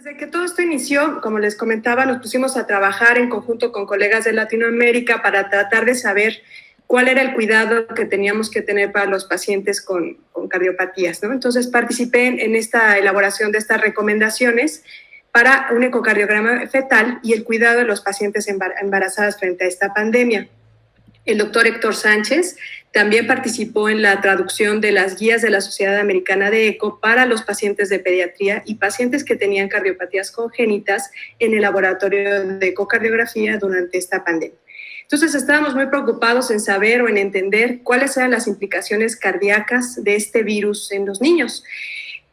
Desde que todo esto inició, como les comentaba, nos pusimos a trabajar en conjunto con colegas de Latinoamérica para tratar de saber cuál era el cuidado que teníamos que tener para los pacientes con cardiopatías, ¿no? Entonces participé en esta elaboración de estas recomendaciones para un ecocardiograma fetal y el cuidado de los pacientes embarazadas frente a esta pandemia. El doctor Héctor Sánchez también participó en la traducción de las guías de la Sociedad Americana de Eco para los pacientes de pediatría y pacientes que tenían cardiopatías congénitas en el laboratorio de ecocardiografía durante esta pandemia. Entonces estábamos muy preocupados en saber o en entender cuáles eran las implicaciones cardíacas de este virus en los niños.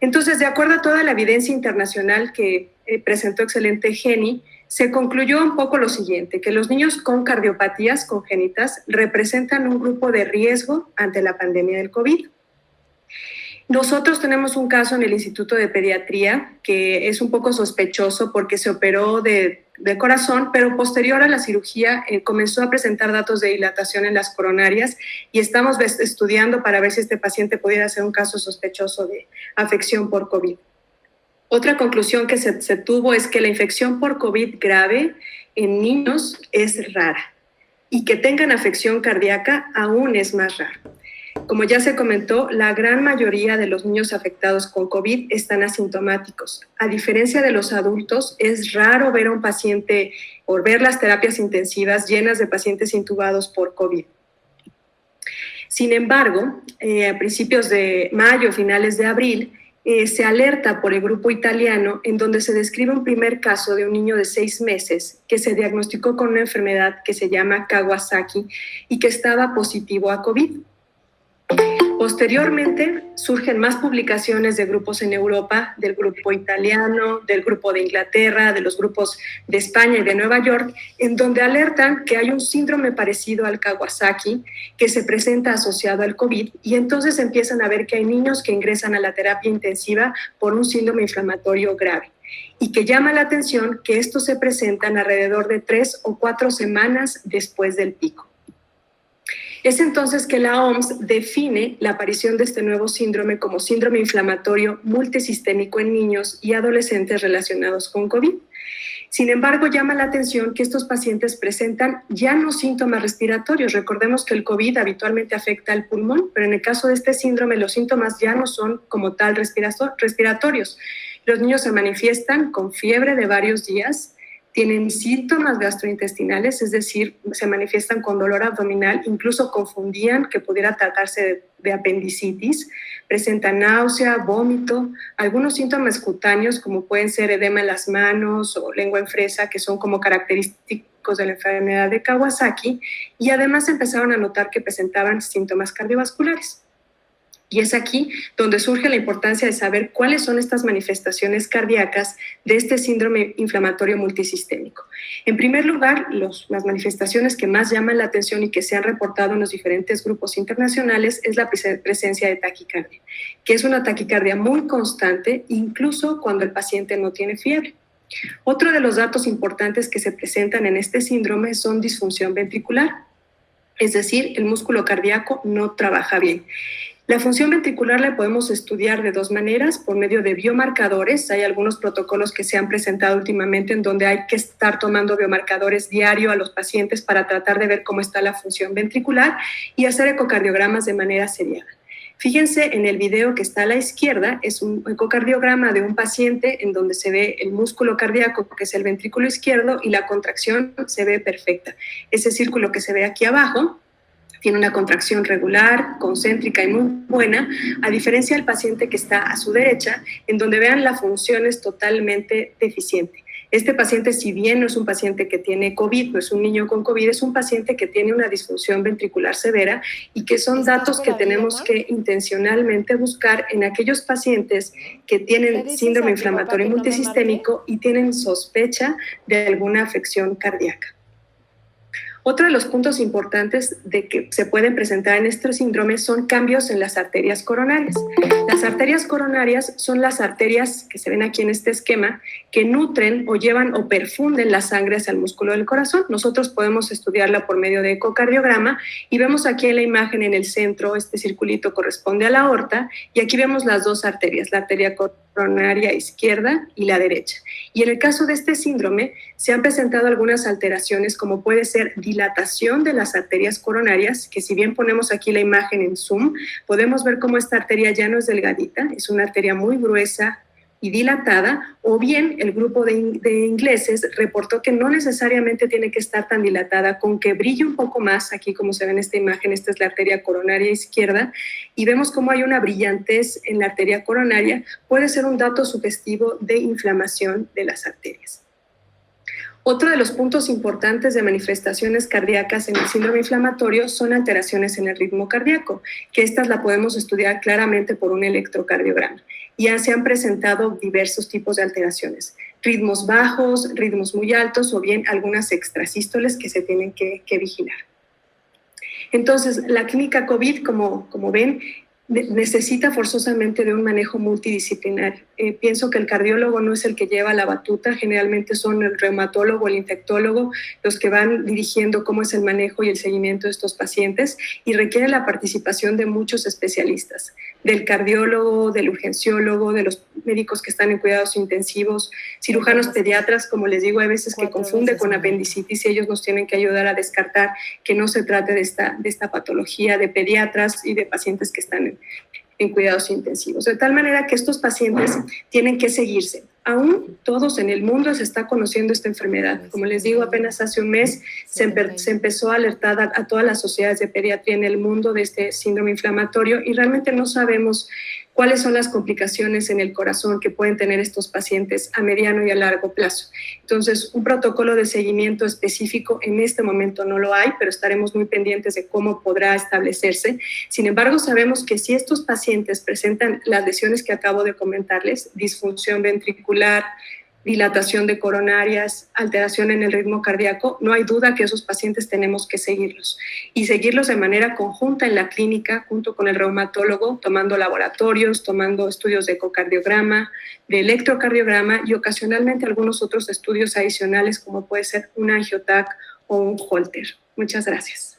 Entonces, de acuerdo a toda la evidencia internacional que presentó excelente Jenny, se concluyó un poco lo siguiente, que los niños con cardiopatías congénitas representan un grupo de riesgo ante la pandemia del COVID. Nosotros tenemos un caso en el Instituto de Pediatría que es un poco sospechoso porque se operó de corazón, pero posterior a la cirugía comenzó a presentar datos de dilatación en las coronarias y estamos estudiando para ver si este paciente pudiera ser un caso sospechoso de afección por COVID. Otra conclusión que se tuvo es que la infección por COVID grave en niños es rara y que tengan afección cardíaca aún es más raro. Como ya se comentó, la gran mayoría de los niños afectados con COVID están asintomáticos. A diferencia de los adultos, es raro ver a un paciente o ver las terapias intensivas llenas de pacientes intubados por COVID. Sin embargo, a principios de mayo, finales de abril, se alerta por el grupo italiano en donde se describe un primer caso de un niño de 6 meses que se diagnosticó con una enfermedad que se llama Kawasaki y que estaba positivo a COVID. Posteriormente surgen más publicaciones de grupos en Europa, del grupo italiano, del grupo de Inglaterra, de los grupos de España y de Nueva York, en donde alertan que hay un síndrome parecido al Kawasaki que se presenta asociado al COVID y entonces empiezan a ver que hay niños que ingresan a la terapia intensiva por un síndrome inflamatorio grave y que llama la atención que estos se presentan alrededor de 3 o 4 semanas después del pico. Es entonces que la OMS define la aparición de este nuevo síndrome como síndrome inflamatorio multisistémico en niños y adolescentes relacionados con COVID. Sin embargo, llama la atención que estos pacientes presentan ya no síntomas respiratorios. Recordemos que el COVID habitualmente afecta al pulmón, pero en el caso de este síndrome los síntomas ya no son como tal respiratorios. Los niños se manifiestan con fiebre de varios días, tienen síntomas gastrointestinales, es decir, se manifiestan con dolor abdominal, incluso confundían que pudiera tratarse de apendicitis, presentan náusea, vómito, algunos síntomas cutáneos como pueden ser edema en las manos o lengua en fresa, que son como característicos de la enfermedad de Kawasaki, y además empezaron a notar que presentaban síntomas cardiovasculares. Y es aquí donde surge la importancia de saber cuáles son estas manifestaciones cardíacas de este síndrome inflamatorio multisistémico. En primer lugar, las manifestaciones que más llaman la atención y que se han reportado en los diferentes grupos internacionales es la presencia de taquicardia, que es una taquicardia muy constante, incluso cuando el paciente no tiene fiebre. Otro de los datos importantes que se presentan en este síndrome son disfunción ventricular, es decir, el músculo cardíaco no trabaja bien. La función ventricular la podemos estudiar de 2 maneras, por medio de biomarcadores. Hay algunos protocolos que se han presentado últimamente en donde hay que estar tomando biomarcadores diario a los pacientes para tratar de ver cómo está la función ventricular y hacer ecocardiogramas de manera seriada. Fíjense en el video que está a la izquierda, es un ecocardiograma de un paciente en donde se ve el músculo cardíaco, que es el ventrículo izquierdo, y la contracción se ve perfecta. Ese círculo que se ve aquí abajo tiene una contracción regular, concéntrica y muy buena, a diferencia del paciente que está a su derecha, en donde vean la función es totalmente deficiente. Este paciente, si bien no es un paciente que tiene COVID, no es un niño con COVID, es un paciente que tiene una disfunción ventricular severa y que son datos que tenemos que intencionalmente buscar en aquellos pacientes que tienen síndrome inflamatorio multisistémico y tienen sospecha de alguna afección cardíaca. Otro de los puntos importantes de que se pueden presentar en este síndrome son cambios en las arterias coronarias. Las arterias coronarias son las arterias que se ven aquí en este esquema que nutren o llevan o perfunden la sangre hacia el músculo del corazón. Nosotros podemos estudiarla por medio de ecocardiograma y vemos aquí en la imagen en el centro, este circulito corresponde a la aorta y aquí vemos las dos arterias, la arteria coronaria izquierda y la derecha. Y en el caso de este síndrome se han presentado algunas alteraciones como puede ser dilatación de las arterias coronarias, que si bien ponemos aquí la imagen en zoom, podemos ver cómo esta arteria ya no es delgadita, es una arteria muy gruesa y dilatada, o bien el grupo de ingleses reportó que no necesariamente tiene que estar tan dilatada, con que brille un poco más, aquí como se ve en esta imagen, esta es la arteria coronaria izquierda, y vemos cómo hay una brillantez en la arteria coronaria, puede ser un dato sugestivo de inflamación de las arterias. Otro de los puntos importantes de manifestaciones cardíacas en el síndrome inflamatorio son alteraciones en el ritmo cardíaco, que estas la podemos estudiar claramente por un electrocardiograma. Ya se han presentado diversos tipos de alteraciones, ritmos bajos, ritmos muy altos o bien algunas extrasístoles que se tienen que vigilar. Entonces, la clínica COVID, como ven, necesita forzosamente de un manejo multidisciplinario. Pienso que el cardiólogo no es el que lleva la batuta, generalmente son el reumatólogo, el infectólogo, los que van dirigiendo cómo es el manejo y el seguimiento de estos pacientes y requiere la participación de muchos especialistas, del cardiólogo, del urgenciólogo, de los médicos que están en cuidados intensivos, cirujanos pediatras, como les digo, hay veces que confunde con apendicitis y ellos nos tienen que ayudar a descartar que no se trate de esta patología, de pediatras y de pacientes que están en cuidados intensivos. De tal manera que estos pacientes tienen que seguirse. Aún todos en el mundo se está conociendo esta enfermedad. Como les digo, apenas hace un mes se empezó a alertar a todas las sociedades de pediatría en el mundo de este síndrome inflamatorio y realmente no sabemos cuáles son las complicaciones en el corazón que pueden tener estos pacientes a mediano y a largo plazo. Entonces, un protocolo de seguimiento específico en este momento no lo hay, pero estaremos muy pendientes de cómo podrá establecerse. Sin embargo, sabemos que si estos pacientes presentan las lesiones que acabo de comentarles, disfunción ventricular, dilatación de coronarias, alteración en el ritmo cardíaco, no hay duda que esos pacientes tenemos que seguirlos y seguirlos de manera conjunta en la clínica junto con el reumatólogo, tomando laboratorios, tomando estudios de ecocardiograma, de electrocardiograma y ocasionalmente algunos otros estudios adicionales como puede ser un angiotac o un Holter. Muchas gracias.